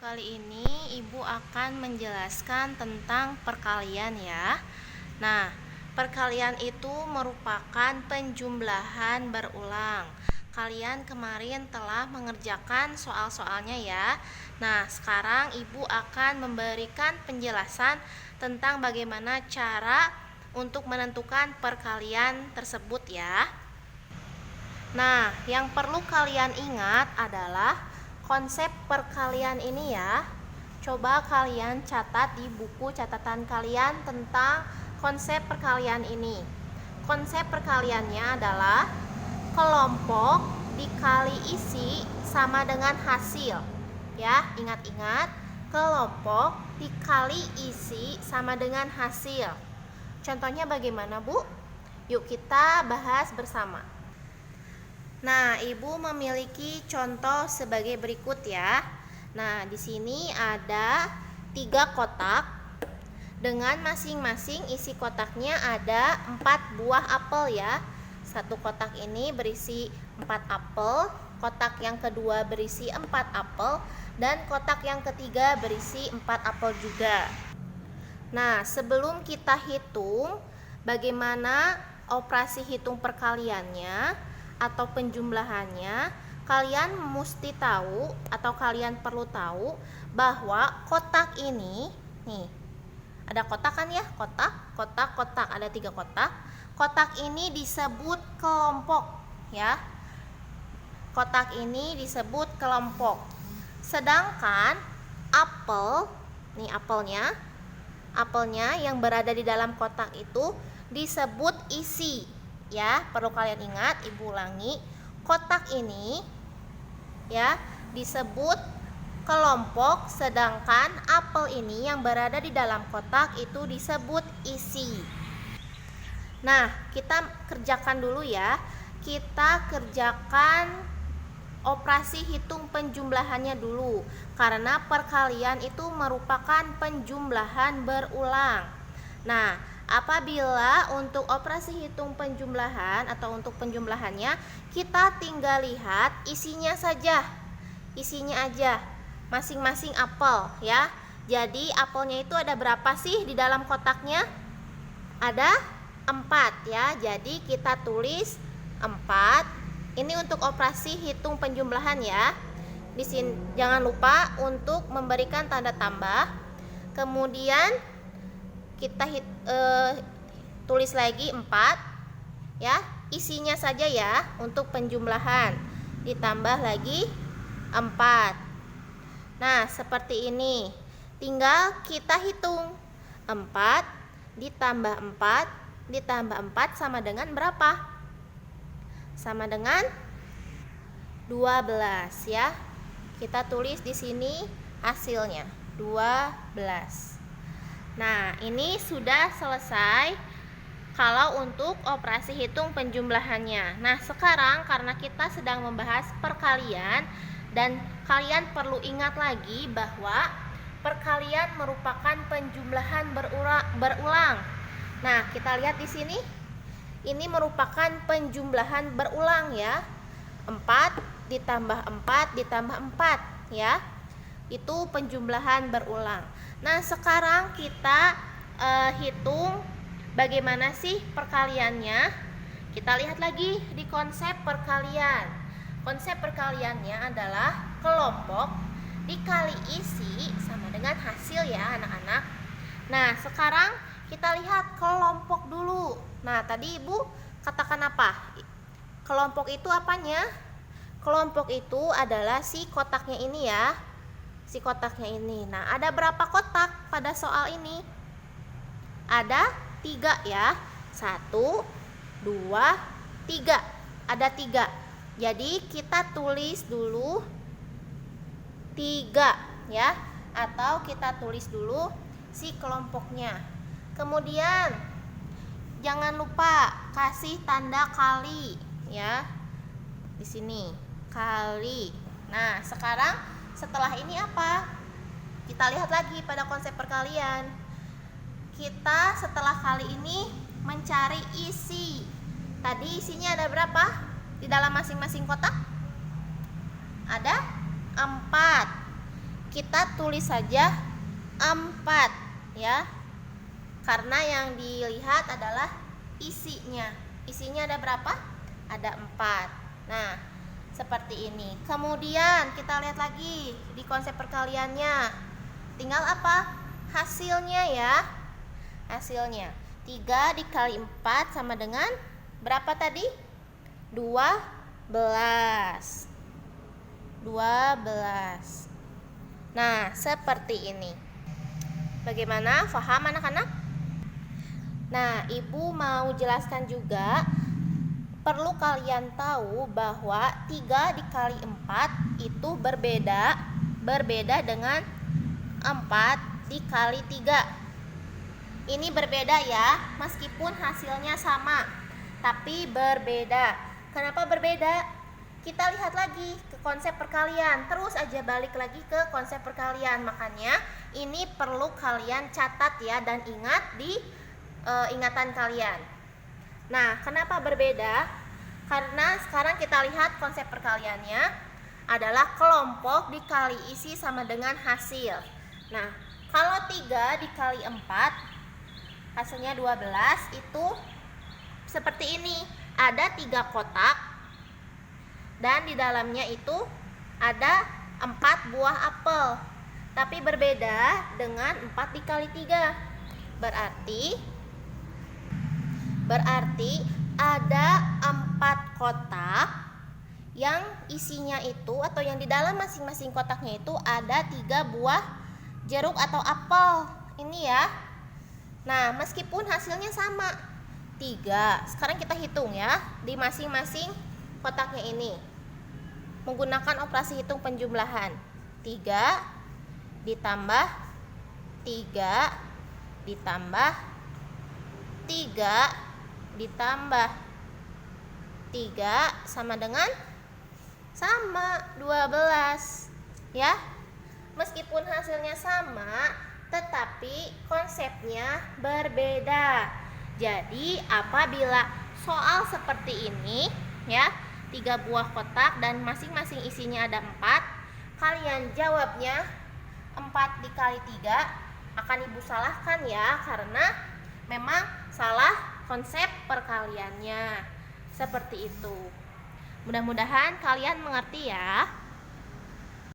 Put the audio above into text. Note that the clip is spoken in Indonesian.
kali ini Ibu akan menjelaskan tentang perkalian ya. Nah, perkalian itu merupakan penjumlahan berulang. Kalian kemarin telah mengerjakan soal-soalnya ya. Nah, sekarang Ibu akan memberikan penjelasan tentang bagaimana cara untuk menentukan perkalian tersebut ya. Nah, yang perlu kalian ingat adalah konsep perkalian ini ya. Coba kalian catat di buku catatan kalian tentang konsep perkalian ini. Konsep perkaliannya adalah kelompok dikali isi sama dengan hasil. Ya, ingat-ingat, kelompok dikali isi sama dengan hasil. Contohnya bagaimana, Bu? Yuk kita bahas bersama. Nah, Ibu memiliki contoh sebagai berikut ya. Nah, di sini ada 3 kotak dengan masing-masing isi kotaknya ada 4 buah apel ya. Satu kotak ini berisi 4 apel, kotak yang kedua berisi 4 apel, dan kotak yang ketiga berisi 4 apel juga. Nah, sebelum kita hitung bagaimana operasi hitung perkaliannya atau penjumlahannya, kalian mesti tahu atau kalian perlu tahu bahwa kotak ini nih, ada kotak kan ya, kotak, ada 3 kotak. Kotak ini disebut kelompok ya. Kotak ini disebut kelompok. Sedangkan apel, nih apelnya yang berada di dalam kotak itu disebut isi. Ya, perlu kalian ingat, Ibu ulangi. Kotak ini ya disebut kelompok, sedangkan apel ini yang berada di dalam kotak itu disebut isi. Nah, kita kerjakan dulu ya. Kita kerjakan operasi hitung penjumlahannya dulu, karena perkalian itu merupakan penjumlahan berulang. Nah, apabila untuk operasi hitung penjumlahan atau untuk penjumlahannya, kita tinggal lihat isinya saja. Isinya aja, masing-masing apel ya. Jadi apelnya itu ada berapa sih di dalam kotaknya? Ada 4 ya. Jadi kita tulis 4. Ini untuk operasi hitung penjumlahan ya. Di sini jangan lupa untuk memberikan tanda tambah. Kemudian kita tulis lagi 4 ya, isinya saja ya untuk penjumlahan, ditambah lagi 4. Nah, seperti ini. Tinggal kita hitung 4 ditambah 4 sama dengan berapa? Sama dengan 12 ya. Kita tulis di sini hasilnya 12. Nah, ini sudah selesai kalau untuk operasi hitung penjumlahannya. Nah, sekarang karena kita sedang membahas perkalian dan kalian perlu ingat lagi bahwa perkalian merupakan penjumlahan berulang. Nah, kita lihat di sini. Ini merupakan penjumlahan berulang ya. 4 ditambah 4 ya. Itu penjumlahan berulang. Nah, sekarang kita hitung bagaimana sih perkaliannya. Kita lihat lagi di konsep perkalian. Konsep perkaliannya adalah kelompok dikali isi sama dengan hasil ya anak-anak. Nah, sekarang kita lihat kelompok dulu. Nah, tadi Ibu katakan apa? Kelompok itu apanya? Kelompok itu adalah si kotaknya ini ya. Si kotaknya ini. Nah, ada berapa kotak pada soal ini? Ada 3 ya. 1, 2, 3. Ada 3. Jadi kita tulis dulu 3 ya. Atau kita tulis dulu si kelompoknya. Kemudian jangan lupa kasih tanda kali ya. Di sini kali. Nah, sekarang setelah ini apa? Kita lihat lagi pada konsep perkalian. Kita setelah kali ini mencari isi. Tadi isinya ada berapa? Di dalam masing-masing kotak? Ada 4. kita tulis saja 4 ya. Karena yang dilihat adalah isinya. Isinya ada berapa? Ada 4. Nah, seperti ini. Kemudian kita lihat lagi di konsep perkaliannya. Tinggal apa? Hasilnya ya. Hasilnya 3 dikali 4 sama dengan berapa tadi? 12. Nah, seperti ini. Bagaimana? Paham anak-anak? Nah, Ibu mau jelaskan juga, perlu kalian tahu bahwa 3 dikali 4 itu berbeda dengan 4 dikali 3. Ini berbeda ya, meskipun hasilnya sama, tapi berbeda. Kenapa berbeda? Kita lihat lagi ke konsep perkalian. Terus aja balik lagi ke konsep perkalian. Makanya ini perlu kalian catat ya dan ingat di ingatan kalian. Nah, kenapa berbeda? Karena sekarang kita lihat konsep perkaliannya adalah kelompok dikali isi sama dengan hasil. Nah, kalau 3 dikali 4 hasilnya 12, itu seperti ini. Ada 3 kotak dan di dalamnya itu ada 4 buah apel. Tapi berbeda dengan 4 dikali 3. Berarti ada 4 kotak yang isinya itu atau yang di dalam masing-masing kotaknya itu ada 3 buah jeruk atau apel. Ini ya. Nah, meskipun hasilnya sama 3, sekarang kita hitung ya di masing-masing kotaknya ini menggunakan operasi hitung penjumlahan. 3 ditambah 3 ditambah 3 ditambah 3 sama dengan 12 ya. Meskipun hasilnya sama, tetapi konsepnya berbeda. Jadi apabila soal seperti ini ya, 3 buah kotak dan masing-masing isinya ada 4, kalian jawabnya 4 dikali 3, akan Ibu salahkan ya, karena memang salah konsep perkaliannya. Seperti itu. Mudah-mudahan kalian mengerti ya.